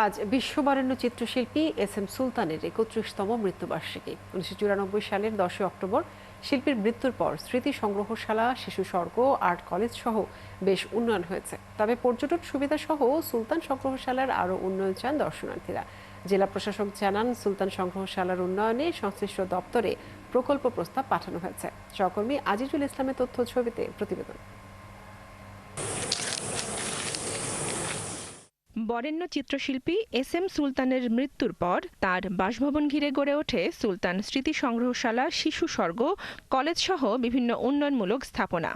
আজ বিশ্ববরেণ্য চিত্রশিল্পী S M সুলতানের ৩১তম মৃত্যুবার্ষিকী। ১৯৯৪ সালের ১০ অক্টোবর শিল্পীর মৃত্যুর পর স্মৃতি সংগ্রহশালা, শিশু স্বর্গ, আর্ট কলেজ সহ বেশ উন্নয়ন হয়েছে। তবে পর্যটন সুবিধা সহ সুলতান সংগ্রহশালার আরও উন্নয়ন চান দর্শনার্থীরা। জেলা প্রশাসক জানান, সুলতান সংগ্রহশালার উন্নয়নে সংশ্লিষ্ট দপ্তরে প্রকল্প প্রস্তাব পাঠানো হয়েছে। সহকর্মী আজিজুল ইসলামের তথ্য ছবিতে প্রতিবেদন। বরেণ্য চিত্রশিল্পী এস এম সুলতানের মৃত্যুর পর তার বাসভবন ঘিরে গড়ে ওঠে সুলতান স্মৃতি সংগ্রহশালা, শিশু স্বর্গ, কলেজ সহ বিভিন্ন উন্নয়নমূলক স্থাপনা।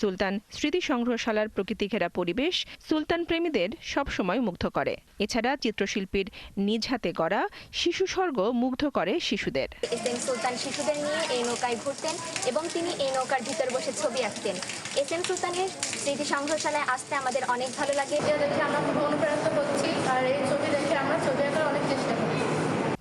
সুলতান স্মৃতি সংগ্রহশালার প্রকৃতি ঘেরা পরিবেশ সুলতান প্রেমীদের সবসময় মুগ্ধ করে। এছাড়া চিত্রশিল্পীর নিজ হাতে গড়া শিশু স্বর্গ মুগ্ধ করে শিশুদের। এস এম সুলতান শিশুদের নিয়ে এই নৌকায় ঘুরতেন এবং তিনি এই নৌকার ভিতর বসে ছবি আঁকতেন। এস এম সুলতানের স্মৃতি সংগ্রহশালায় আসতে আমাদের অনেক ভালো লাগে। আমরা খুব অনুপ্রাণিত হচ্ছি আর এই ছবি দেখে আমরা ছবি আঁকার অনেক চেষ্টা করি।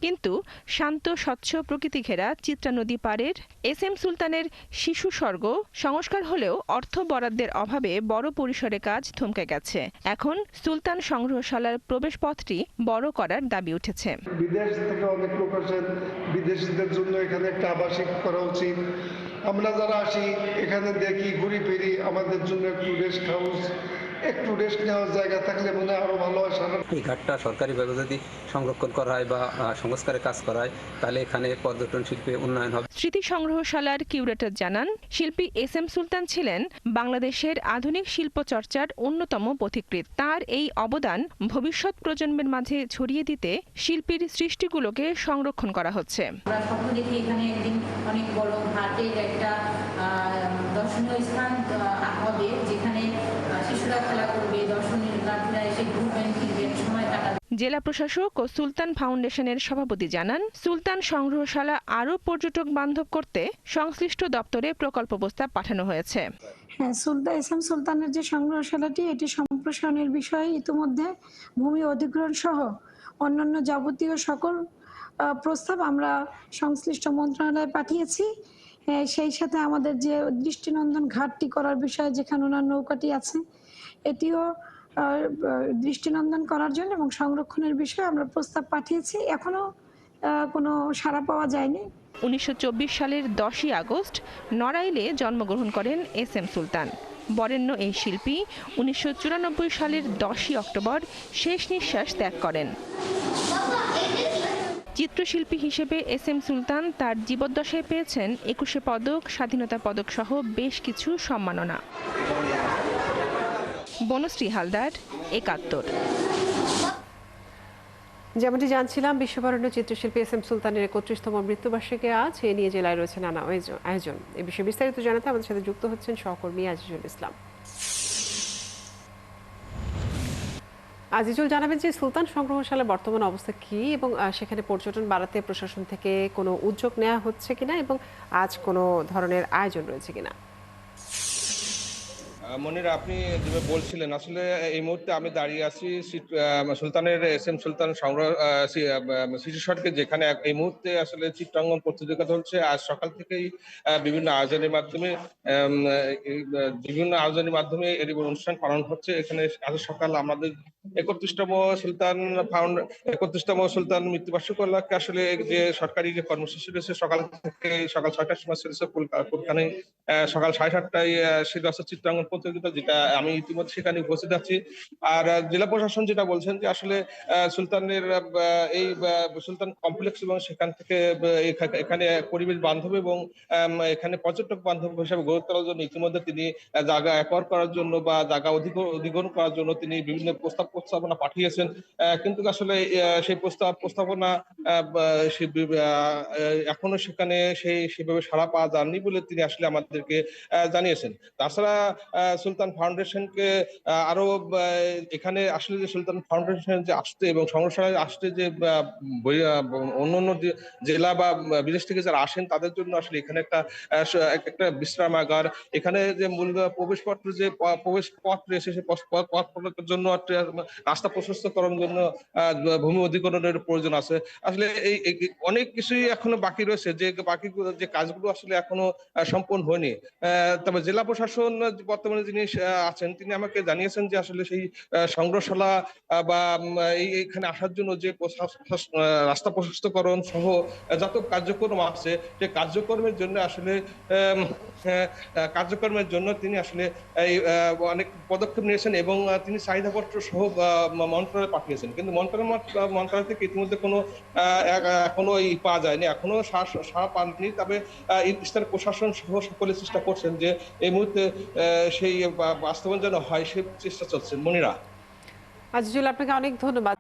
কিন্তু শান্ত স্বচ্ছ প্রকৃতি ঘেরা চিত্রা নদী পাড়ের এস এম সুলতানের শিশু স্বর্গ সংস্কার হলেও অর্থ বরাদ্দের অভাবে বড় পরিসরে কাজ থমকে গেছে। এখন সুলতান সংগ্রহশালার প্রবেশপথটি বড় করার দাবি উঠেছে। বিদেশ থেকে অনেক লোক আসেন, বিদেশিদের জন্য এখানে একটা আবাসিক করা উচিত। আমরা যারা আসি এখানে দেখি, ঘুরি ফিরি, আমাদের জন্য একটু রেস্ট হাউস, একটু রেস্ট নেওয়ার জায়গা থাকলে মনে হয় আরো ভালো হয়। এই ঘাটটা সরকারিভাবে যদি সংরক্ষণ করা হয় বা সংস্কারের কাজ করা হয়, তাহলে এখানে পর্যটন শিল্পে উন্নয়ন হবে। স্মৃতি সংগ্রহশালার কিউরেটর জানান, শিল্পী এস এম সুলতান ছিলেন বাংলাদেশের আধুনিক শিল্প চর্চার অন্যতম পথিকৃৎ। তার এই অবদান ভবিষ্যৎ প্রজন্মের মাঝে ছড়িয়ে দিতে শিল্পীর সৃষ্টিগুলোকে সংরক্ষণ করা হচ্ছে। আমরা স্বপ্ন দেখি এখানে একদিন অনেক বড় ঘাটের একটা দর্শনীয় স্থান হবে, যেখানে শিশুরা খেলা করবে, দর্শনার্থীরা এসে ঘুরবেন, ফিরবেন, সময় কাটাবেন। জেলা প্রশাসক ও সুলতান ফাউন্ডেশনের সভাপতি জানান, সুলতান সংগ্রহশালা আরও পর্যটক বান্ধব করতে সংশ্লিষ্ট দপ্তরে প্রকল্প প্রস্তাব পাঠানো হয়েছে। হ্যাঁ, এস এম সুলতানের যে সংগ্রহশালাটি, এটি সম্প্রসারণের বিষয়ে ইতিমধ্যে ভূমি অধিগ্রহণ সহ অন্যান্য যাবতীয় সকল প্রস্তাব আমরা সংশ্লিষ্ট মন্ত্রণালয়ে পাঠিয়েছি। সেই সাথে আমাদের যে দৃষ্টিনন্দন ঘাটটি করার বিষয়ে, যেখানে ওনার নৌকাটি আছে, এটিও দৃষ্টিনন্দন করার জন্য এবং সংরক্ষণের বিষয়ে আমরা প্রস্তাব পাঠিয়েছি। এখনো কোনো সাড়া পাওয়া যায়নি। ১৯২৪ সালের 10ই আগস্ট নড়াইলে জন্মগ্রহণ করেন এস এম সুলতান। বরেণ্য এই শিল্পী ১৯৯৪ সালের 10ই অক্টোবর শেষ নিঃশ্বাস ত্যাগ করেন। চিত্রশিল্পী হিসেবে এস এম সুলতান তার জীবদ্দশায় পেয়েছেন ২১শে পদক, স্বাধীনতা পদক সহ বেশ কিছু সম্মাননা। বনশ্রী হালদার, ৭১। যেমনটি জানছিলাম, বিশ্ববরেণ্য চিত্রশিল্পী এস এম সুলতানের ৩১তম মৃত্যুবার্ষিকী আজ। এ নিয়ে জেলায় রয়েছে নানা আয়োজন। এ বিষয়ে বিস্তারিত জানাতে আমাদের সাথে যুক্ত হচ্ছেন সহকর্মী আজিজুল ইসলাম। আজিজুল, জানাবেন যে সুলতান সংগ্রহশালার বর্তমান অবস্থা কি এবং সেখানে পর্যটন বাড়াতে প্রশাসন থেকে কোনো উদ্যোগ নেওয়া হচ্ছে কিনা এবং আজ কোনো ধরনের আয়োজন রয়েছে কিনা? মনিরা, আপনি যেভাবে বলছিলেন, আসলে এই মুহূর্তে আমি দাঁড়িয়ে আছি সুলতানের এস এম সুলতান সংগ্রহ শিশু সড়কে, যেখানে এই মুহূর্তে আসলে চিত্রাঙ্কন প্রতিযোগিতা চলছে। আজ সকাল থেকেই বিভিন্ন আয়োজনের মাধ্যমে এর অনুষ্ঠান পালন হচ্ছে। এখানে আজ সকাল আমাদের ৩১তম সুলতান মৃত্যুবার্ষিকী উপলক্ষে আসলে যে সরকারি যে কর্মসূচি রয়েছে, সকাল ৬টার সময় চলেছে কলকাতায়, সকাল ৭:৩০টায় চিত্রাঙ্কন প্রতিযোগিতা, যেটা আমি ইতিমধ্যে সেখানে উপস্থিত আছি। আর জেলা প্রশাসন যেটা বলছেন যে আসলে সুলতানের এই সুলতান কমপ্লেক্স এবং সেখান থেকে এখানে পরিবেশ বান্ধব এবং এখানে পর্যটক বান্ধব হিসাবে গড়ে তোলার জন্য ইতিমধ্যে তিনি জায়গা অ্যাকোয়ার করার জন্য বা জায়গা অধিগ্রহণ করার জন্য তিনি বিভিন্ন প্রস্তাবনা পাঠিয়েছেন। কিন্তু আসলে সেই প্রস্তাবনা এখনো সেখানে সেভাবে সাড়া পাওয়া যায়নি বলে তিনি আসলে আমাদেরকে জানিয়েছেন। তাছাড়া সুলতান ফাউন্ডেশনকে আরো এখানে আসলে যে সুলতান ফাউন্ডেশন যে আসতে এবং সংগ্রহশালায় আসতে যে অন্যান্য জেলা বা বিদেশ থেকে যারা আসেন, তাদের জন্য আসলে এখানে একটা বিশ্রামাগার, এখানে যে মূল প্রবেশ পথ রয়েছে, সেই পথের জন্য রাস্তা প্রশস্তকরণের জন্য ভূমি অধিগ্রহণের প্রয়োজন আছে। আসলে এই অনেক কিছুই এখনো বাকি রয়েছে, যে কাজগুলো আসলে এখনো সম্পন্ন হয়নি। তবে জেলা প্রশাসন বর্তমানে যিনি আছেন তিনি আমাকে জানিয়েছেন যে আসলে সেই সংগ্রহশালা বা এইখানে আসার জন্য যে রাস্তা প্রশস্তকরণ সহ যত কার্যক্রম আছে সেই কার্যক্রমের জন্য আসলে তিনি আসলে এই অনেক পদক্ষেপ নিয়েছেন এবং তিনি চাহিদাপত্র সহ মন্ত্রণালয়ে পাঠিয়েছেন, কিন্তু মন্ত্রণালয় থেকে ইতিমধ্যে কোনো এখনো পাওয়া যায়নি, এখনো সাড়া পাননি। তবে স্থানীয় প্রশাসন সহ সকলে চেষ্টা করছেন যে এই মুহূর্তে সেই বাস্তবায়ন যেন হয়, সে চেষ্টা চলছে। মনিরা, আজিজুল, আপনাকে অনেক ধন্যবাদ।